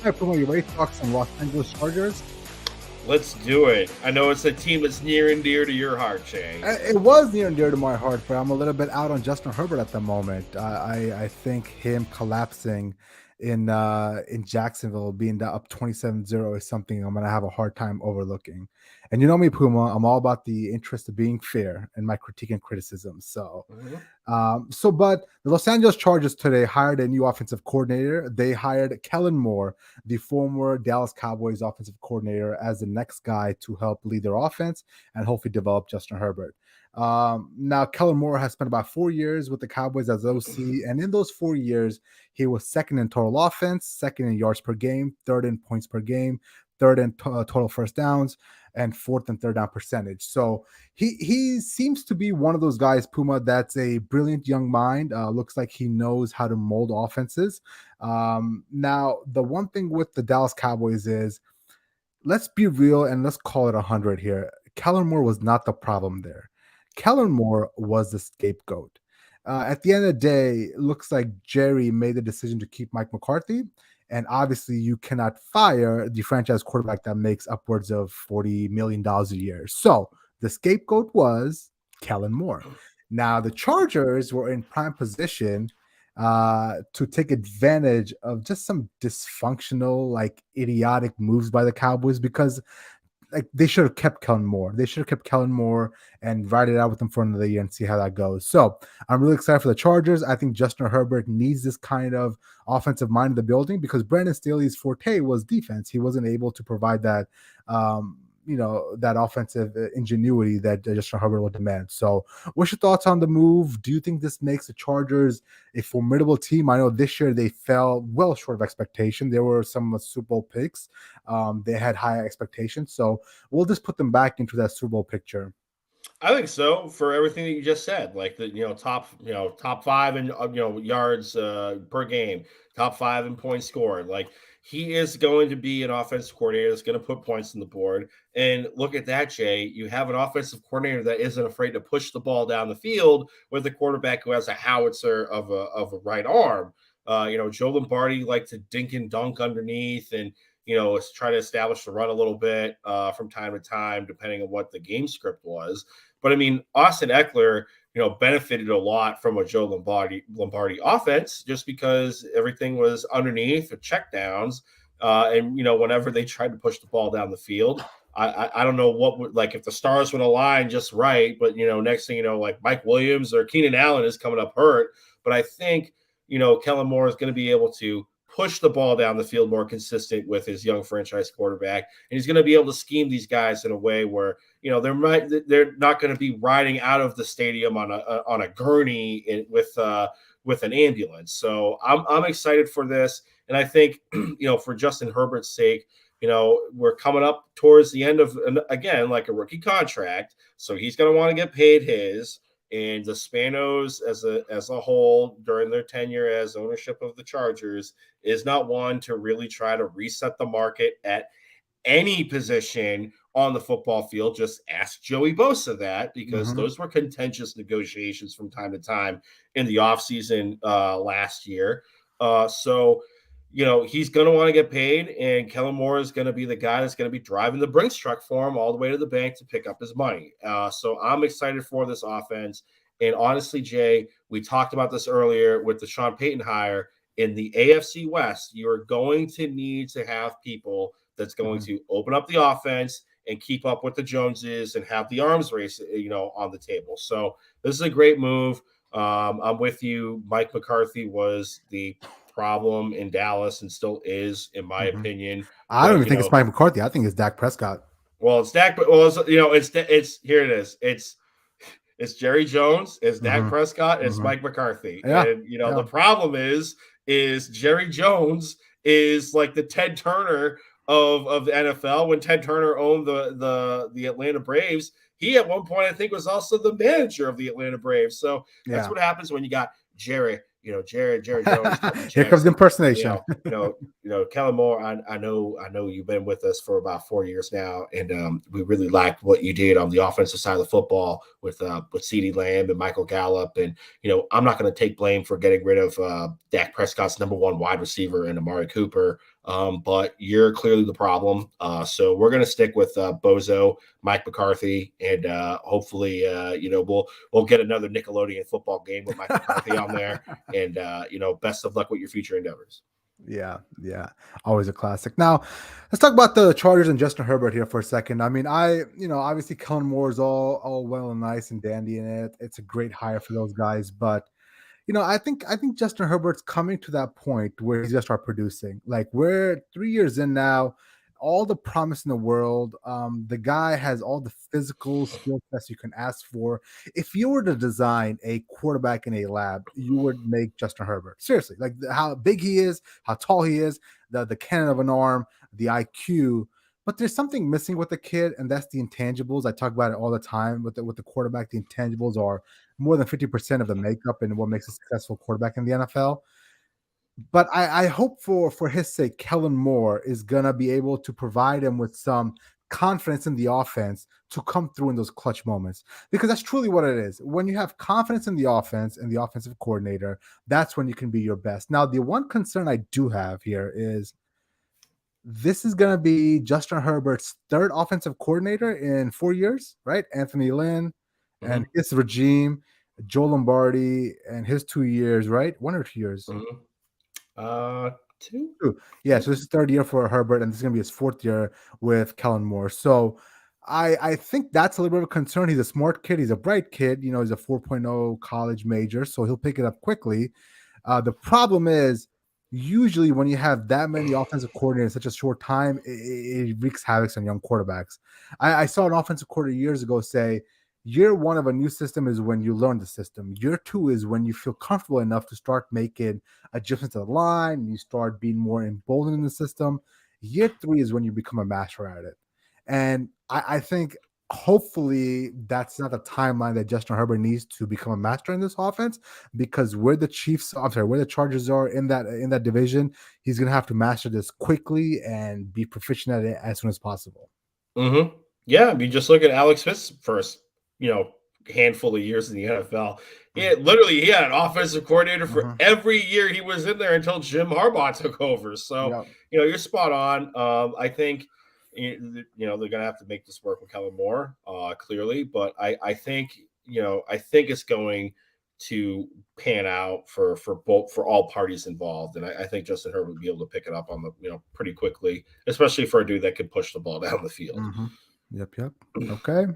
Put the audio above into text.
right, Puma, you ready to talk some Los Angeles Chargers? Let's do it. I know it's a team that's near and dear to your heart, Shay. It was near and dear to my heart, but I'm a little bit out on Justin Herbert at the moment. I think him collapsing in Jacksonville, being up 27-0 is something I'm gonna have a hard time overlooking. And you know me, Puma, I'm all about the interest of being fair in my critique and criticism. But the Los Angeles Chargers today hired a new offensive coordinator. They hired Kellen Moore, the former Dallas Cowboys offensive coordinator, as the next guy to help lead their offense and hopefully develop Justin Herbert. Now, Kellen Moore has spent about 4 years with the Cowboys as OC, and in those 4 years, he was second in total offense, second in yards per game, third in points per game, third in total first downs, and fourth and third down percentage. So he seems to be one of those guys, Puma, that's a brilliant young mind. Looks like he knows how to mold offenses. Now, the one thing with the Dallas Cowboys is, let's be real and let's call it 100 here. Kellen Moore was not the problem there. Kellen Moore was the scapegoat. At the end of the day, it looks like Jerry made the decision to keep Mike McCarthy. And obviously, you cannot fire the franchise quarterback that makes upwards of $40 million a year. So the scapegoat was Kellen Moore. Now, the Chargers were in prime position to take advantage of just some dysfunctional, like idiotic moves by the Cowboys, because they should have kept Kellen Moore. They should have kept Kellen Moore and ride it out with them for another year and see how that goes. So I'm really excited for the Chargers. I think Justin Herbert needs this kind of offensive mind in the building, because Brandon Staley's forte was defense. He wasn't able to provide that, that offensive ingenuity that Justin Herbert would demand. So what's your thoughts on the move? Do you think this makes the Chargers a formidable team? I know this year they fell well short of expectation. There were some Super Bowl picks. They had high expectations. So we'll just put them back into that Super Bowl picture. I think so, for everything that you just said, like the top five in yards per game, top five in points scored. Like, he is going to be an offensive coordinator that's going to put points on the board. And look at that, Jay. You have an offensive coordinator that isn't afraid to push the ball down the field with a quarterback who has a howitzer of a right arm. Joe Lombardi liked to dink and dunk underneath, and try to establish the run a little bit from time to time, depending on what the game script was. But I mean, Austin Eckler, benefited a lot from a Joe Lombardi offense, just because everything was underneath with checkdowns. And whenever they tried to push the ball down the field, I don't know what would, like, if the stars would align just right, but next thing you know, like Mike Williams or Keenan Allen is coming up hurt. But I think Kellen Moore is going to be able to push the ball down the field more consistent with his young franchise quarterback. And he's going to be able to scheme these guys in a way where, they're not going to be riding out of the stadium on a gurney with an ambulance. So I'm excited for this. And I think, for Justin Herbert's sake, we're coming up towards the end of, again, like a rookie contract. So he's going to want to get paid his. And the Spanos as a whole, during their tenure as ownership of the Chargers, is not one to really try to reset the market at any position on the football field. Just ask Joey Bosa that, because those were contentious negotiations from time to time in the offseason last year. He's going to want to get paid, and Kellen Moore is going to be the guy that's going to be driving the Brinks truck for him all the way to the bank to pick up his money. So I'm excited for this offense. And honestly, Jay, we talked about this earlier with the Sean Payton hire. In the AFC West, you're going to need to have people that's going to open up the offense and keep up with the Joneses and have the arms race, on the table. So this is a great move. I'm with you. Mike McCarthy was the problem in Dallas and still is, in my opinion. I don't even think it's Mike McCarthy. I think it's Dak Prescott. Well, it's Dak. Well, it's here it is. It's Jerry Jones, it's Dak Prescott, it's Mike McCarthy. Yeah. And the problem is Jerry Jones is like the Ted Turner of the NFL. When Ted Turner owned the Atlanta Braves, he at one point, I think, was also the manager of the Atlanta Braves. So that's what happens when you got Jerry Jones. Here comes the impersonation. Kellen Moore, I know you've been with us for about 4 years now, and we really liked what you did on the offensive side of the football with CeeDee Lamb and Michael Gallup. And I'm not going to take blame for getting rid of Dak Prescott's number one wide receiver and Amari Cooper. but you're clearly the problem. So we're going to stick with Bozo, Mike McCarthy, and hopefully, we'll get another Nickelodeon football game with Mike McCarthy on there. And best of luck with your future endeavors. Yeah, yeah, always a classic. Now, let's talk about the Chargers and Justin Herbert here for a second. I mean, obviously Kellen Moore is all well and nice and dandy in it. It's a great hire for those guys, but I think Justin Herbert's coming to that point where he's gonna start producing. Like we're 3 years in now, all the promise in the world. The guy has all the physical skill sets you can ask for. If you were to design a quarterback in a lab, you would make Justin Herbert. Seriously, like how big he is, how tall he is, the cannon of an arm, the IQ. But there's something missing with the kid, and that's the intangibles. I talk about it all the time with the quarterback. The intangibles are more than 50% of the makeup and what makes a successful quarterback in the NFL. But I hope for his sake, Kellen Moore is gonna be able to provide him with some confidence in the offense to come through in those clutch moments. Because that's truly what it is. When you have confidence in the offense and the offensive coordinator, that's when you can be your best. Now, the one concern I do have here is this is going to be Justin Herbert's third offensive coordinator in 4 years, right? Anthony Lynn and Mm-hmm. his regime, Joe Lombardi and his 2 years, right? 1 or 2 years. Mm-hmm. Two. Two. Yeah, so this is third year for Herbert, and this is going to be his fourth year with Kellen Moore. So I think that's a little bit of a concern. He's a smart kid. He's a bright kid. He's a 4.0 college major, so he'll pick it up quickly. The problem is usually when you have that many offensive coordinators in such a short time, it wreaks havoc on young quarterbacks. I saw an offensive coordinator years ago say, year one of a new system is when you learn the system. Year two is when you feel comfortable enough to start making adjustments to the line and you start being more emboldened in the system. Year three is when you become a master at it. And I think hopefully that's not the timeline that Justin Herbert needs to become a master in this offense, because where the Chargers are in that division, he's gonna have to master this quickly and be proficient at it as soon as possible. Mm-hmm. Yeah, I mean, just look at Alex Smith's first, you know, handful of years in the NFL. He had an offensive coordinator for Mhm. every year he was in there until Jim Harbaugh took over. So, Yep. you're spot on. I think, they're going to have to make this work with Kellen Moore, clearly, but I think, I think it's going to pan out for all parties involved, and I think Justin Herbert will be able to pick it up on the pretty quickly, especially for a dude that can push the ball down the field. Mhm. Yep. Okay.